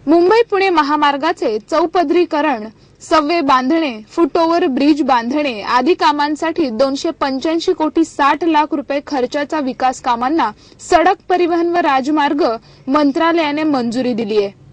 मुंबई पुणे महामार्गाचे चौपदरीकरण, सव्वे बांधणे, फुटओव्हर ब्रिज बांधणे आदी कामांसाठी 285 कोटी 60 लाख रुपये खर्चाच्या विकास कामांना सडक परिवहन व राजमार्ग मंत्रालयाने मंजुरी दिली आहे।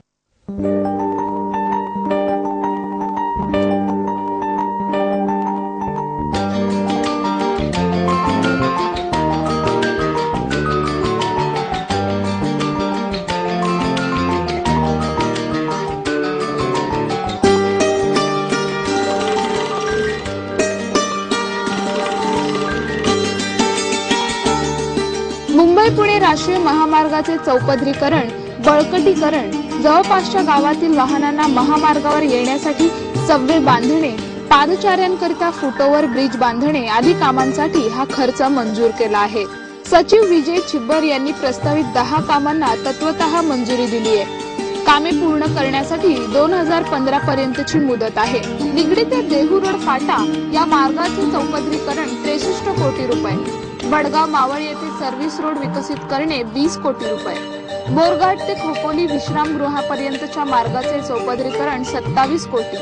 मुंबई पुणे राष्ट्रीय महामार्गाचे चौपदरीकरण, बळकटीकरण, जवळपासच्या गावातील वाहनांना महामार्गावर येण्यासाठी सव्वे बांधणे, पादचाऱ्यांकरिता फुटओव्हर ब्रिज बांधणे आदी कामांसाठी हा खर्च मंजूर केला आहे। सचिव विजय चिब्बर यांनी प्रस्तावित 10 कामांना तत्वतः मंजुरी दिली आहे। कामे पूर्ण करण्यासाठी 2015 पर्यंतची मुदत आहे। निगडी ते देहू रोड फाटा या मार्गाचे चौपदरीकरण 63 कोटी रुपये, वडगाव मावळ येथे सर्व्हिस रोड विकसित करणे 20 कोटी रुपये, बोरघाट ते खोपोली विश्रामगृहापर्यंतच्या मार्गाचे चौपदरीकरण 27 कोटी,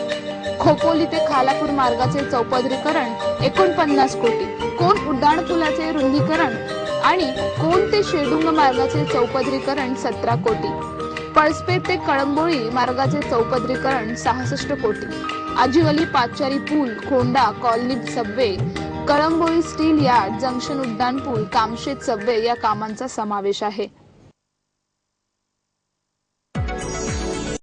खोपोली ते खालापूर मार्गाचे चौपदरीकरण 49 कोटी, कोण उड्डाणपुलाचे रुंदीकरण आणि कोण ते शेडुंग मार्गाचे चौपदरीकरण 17 कोटी, पळसपेठ ते कळंबोळी मार्गाचे चौपदरीकरण 66 कोटी, आजिवली पाचचारी पूल, Khonda colony subway, Kalamboli steel yard, junction उड्डाणपूल, कामशेत सबवे या कामांचा समावेश आहे।